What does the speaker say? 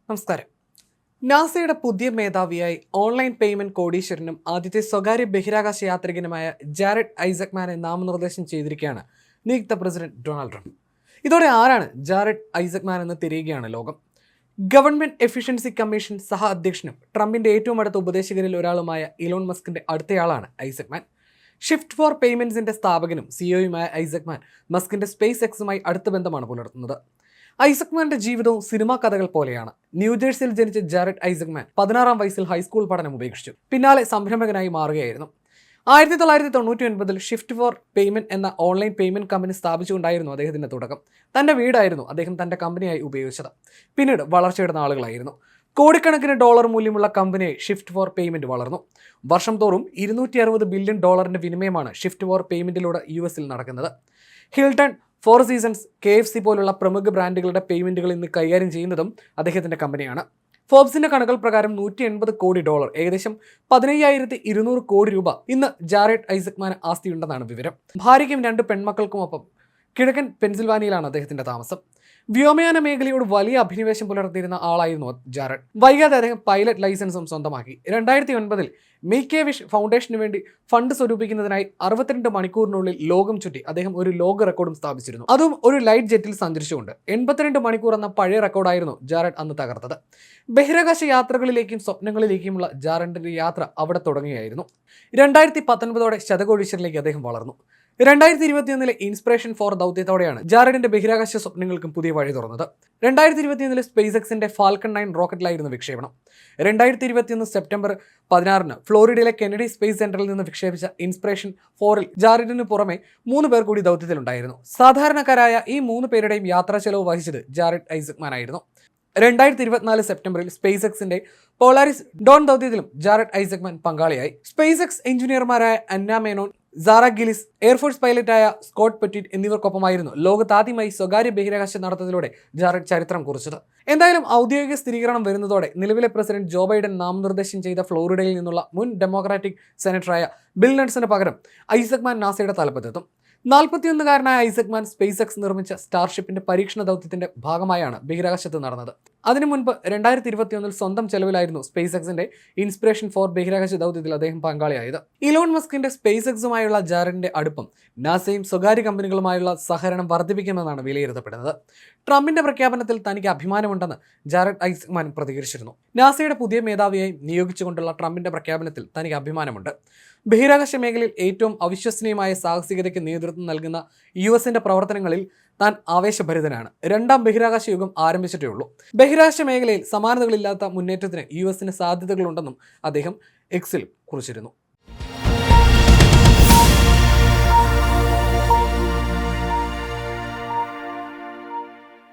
നമസ്കാരം. നാസയുടെ പുതിയ മേധാവിയായി ഓൺലൈൻ പേയ്മെന്റ് കോടീശ്വരനും ആദ്യത്തെ സ്വകാര്യ ബഹിരാകാശ യാത്രികനുമായ ജാരഡ് ഐസക്മാനെ നാമനിർദ്ദേശം ചെയ്തിരിക്കുകയാണ് നിയുക്ത പ്രസിഡന്റ് ഡൊണാൾഡ് ട്രംപ്. ഇതോടെ ആരാണ് ജാരഡ് ഐസക്മാൻ എന്ന് തിരയുകയാണ് ലോകം. ഗവൺമെന്റ് എഫിഷ്യൻസി കമ്മീഷൻ സഹ അധ്യക്ഷനും ട്രംപിന്റെ ഏറ്റവും അടുത്ത ഉപദേശകരിൽ ഒരാളുമായ ഇലോൺ മസ്കിന്റെ അടുത്തയാളാണ് ഐസക്മാൻ. ഷിഫ്റ്റ് ഫോർ പേയ്മെന്റ്സിന്റെ സ്ഥാപകനും സിഇഒയുമായ ഐസക്മാൻ മസ്കിന്റെ സ്പേസ് എക്സുമായി അടുത്ത ബന്ധമാണ് പുലർത്തുന്നത്. ഐസക്മാന്റെ ജീവിതവും സിനിമാ കഥകൾ പോലെയാണ്. ന്യൂജേഴ്സിയിൽ ജനിച്ച ജാരഡ് ഐസക്മാൻ 16-ാം വയസ്സിൽ ഹൈസ്കൂൾ പഠനം ഉപേക്ഷിച്ചു. പിന്നാലെ സംരംഭകനായി മാറുകയായിരുന്നു. 1999 ഷിഫ്റ്റ് ഫോർ പേയ്മെന്റ് എന്ന ഓൺലൈൻ പേയ്മെന്റ് കമ്പനി സ്ഥാപിച്ചുകൊണ്ടായിരുന്നു അദ്ദേഹത്തിന്റെ തുടക്കം. തന്റെ വീടായിരുന്നു അദ്ദേഹം തന്റെ കമ്പനിയായി ഉപയോഗിച്ചത്. പിന്നീട് വളർച്ചയുടെ നാളുകളായിരുന്നു. കോടിക്കണക്കിന് ഡോളർ മൂല്യമുള്ള കമ്പനിയായി ഷിഫ്റ്റ് ഫോർ പേയ്മെന്റ് വളർന്നു. വർഷം തോറും $260 ബില്യൺ വിനിമയമാണ് ഷിഫ്റ്റ് ഫോർ പേയ്മെന്റിലൂടെ US-ൽ നടക്കുന്നത്. ഹിൽട്ടൺ, ഫോർ സീസൺസ്, KFC പോലുള്ള പ്രമുഖ ബ്രാൻഡുകളുടെ പേയ്മെന്റുകൾ ഇന്ന് കൈകാര്യം ചെയ്യുന്നതും അദ്ദേഹത്തിന്റെ കമ്പനിയാണ്. ഫോബ്സിന്റെ കണക്കുകൾ പ്രകാരം $180 കോടി, ഏകദേശം 15,200 കോടി രൂപ ഇന്ന് ജാരഡ് ഐസക്മാന് ആസ്തിയുണ്ടെന്നാണ് വിവരം. ഭാര്യയ്ക്കും 2 പെൺമക്കൾക്കുമൊപ്പം കിഴക്കൻ പെൻസിൽവാനിയയിലാണ് അദ്ദേഹത്തിന്റെ താമസം. വ്യോമയാന മേഖലയോട് വലിയ അഭിനിവേശം പുലർത്തിയിരുന്ന ആളായിരുന്നു ജാരഡ്. വൈകാതെ അദ്ദേഹം പൈലറ്റ് ലൈസൻസും സ്വന്തമാക്കി. 2009 മേക്ക് എ വിഷ് ഫൗണ്ടേഷന് വേണ്ടി ഫണ്ട് സ്വരൂപിക്കുന്നതിനായി 62 മണിക്കൂറിനുള്ളിൽ ലോകം ചുറ്റി അദ്ദേഹം ഒരു ലോക റെക്കോർഡും സ്ഥാപിച്ചിരുന്നു. അതും ഒരു ലൈറ്റ് ജെറ്റിൽ സഞ്ചരിച്ചുകൊണ്ട്. 82 മണിക്കൂർ എന്ന പഴയ റെക്കോർഡായിരുന്നു ജാരഡ് അന്ന് തകർത്തത്. ബഹിരാകാശ യാത്രകളിലേക്കും സ്വപ്നങ്ങളിലേക്കുമുള്ള ജാരഡിന്റെ യാത്ര അവിടെ തുടങ്ങുകയായിരുന്നു. 2019 ശതകോടീശ്വരിലേക്ക് അദ്ദേഹം വളർന്നു. 2021 ഇൻസ്പിറേഷൻ ഫോർ ദൗത്യത്തോടെയാണ് ജാരഡിന്റെ ബഹിരാകാശ സ്വപ്നങ്ങൾക്കും പുതിയ വഴി തുറന്നത്. 2021 സ്പേസ് എക്സിന്റെ ഫാൽക്കൺ 9 റോക്കറ്റിലായിരുന്നു വിക്ഷേപണം. 2021 സെപ്റ്റംബർ 16 ഫ്ലോറിഡയിലെ കെന്നഡി സ്പേസ് സെന്ററിൽ നിന്ന് വിക്ഷേപിച്ച ഇൻസ്പിറേഷൻ 4-ൽ ജാരഡിന് പുറമെ 3 പേർ കൂടി ദൗത്യത്തിലുണ്ടായിരുന്നു. സാധാരണക്കാരായ ഈ 3 പേരുടെയും യാത്രാ ചെലവ് വഹിച്ചത് ജാരഡ് ഐസക്മാൻ ആയിരുന്നു. 2024 സെപ്റ്റംബറിൽ സ്പേസ് എക്സിന്റെ പോളാരിസ് ഡോൺ ദൗത്യത്തിലും ജാരഡ് ഐസക്മാൻ പങ്കാളിയായി. സ്പേസ് എക്സ് എഞ്ചിനീയർമാരായ Anna Menon, Sarah Gillis, air force പൈലറ്റായ സ്കോട്ട് പെറ്റിറ്റ് എന്നിവർക്കൊപ്പമായിരുന്നു ലോകത്താദ്യമായി സ്വകാര്യ ബഹിരാകാശ നടത്തത്തിലൂടെ ജാരഡ് ചരിത്രം കുറിച്ചത്. എന്തായാലും ഔദ്യോഗിക സ്ഥിരീകരണം വരുന്നതോടെ നിലവിലെ പ്രസിഡന്റ് ജോ ബൈഡൻ നാമനിർദ്ദേശം ചെയ്ത ഫ്ലോറിഡയിൽ നിന്നുള്ള മുൻ ഡെമോക്രാറ്റിക് സെനറ്ററായ ബിൽ നട്സിന് പകരം ഐസക്മാൻ നാസയുടെ തലപ്പത്തെത്തും. 41-കാരനായ ഐസക്മാൻ സ്പേസ് എക്സ് നിർമ്മിച്ച സ്റ്റാർഷിപ്പിന്റെ പരീക്ഷണ ദൗത്യത്തിന്റെ ഭാഗമായാണ് ബഹിരാകാശത്ത് നടന്നത്. അതിനു മുൻപ് 2021 സ്വന്തം ചെലവിലായിരുന്നു സ്പേസ് എക്സിന്റെ ഇൻസ്പിറേഷൻ ഫോർ ബഹിരാകാശ ദൗത്യത്തിൽ അദ്ദേഹം പങ്കാളിയായത്. ഇലോൺ മസ്കിന്റെ സ്പേസ് എക്സുമായുള്ള ജാരഡിന്റെ അടുപ്പം നാസയും സ്വകാര്യ കമ്പനികളുമായുള്ള സഹകരണം വർദ്ധിപ്പിക്കുമെന്നാണ് വിലയിരുത്തപ്പെടുന്നത്. ട്രംപിന്റെ പ്രഖ്യാപനത്തിൽ തനിക്ക് അഭിമാനമുണ്ടെന്ന് ജാരഡ് ഐസക്മാൻ പ്രതികരിച്ചിരുന്നു. നാസയുടെ പുതിയ മേധാവിയായി നിയോഗിച്ചുകൊണ്ടുള്ള ട്രംപിന്റെ പ്രഖ്യാപനത്തിൽ തനിക്ക് അഭിമാനമുണ്ട്. ബഹിരാകാശ മേഖലയിൽ ഏറ്റവും അവിശ്വസനീയമായ സാഹസികതയ്ക്ക് നേതൃത്വം നൽകുന്ന US-ന്റെ പ്രവർത്തനങ്ങളിൽ താൻ ആവേശഭരിതനാണ്. 2ാം ബഹിരാകാശ യുഗം ആരംഭിച്ചിട്ടേ ഉള്ളൂ. ബഹിരാകാശ മേഖലയിൽ സമാനതകളില്ലാത്ത മുന്നേറ്റത്തിന് US-ന് സാധ്യതകളുണ്ടെന്നും അദ്ദേഹം എക്സിൽ കുറിച്ചിരുന്നു.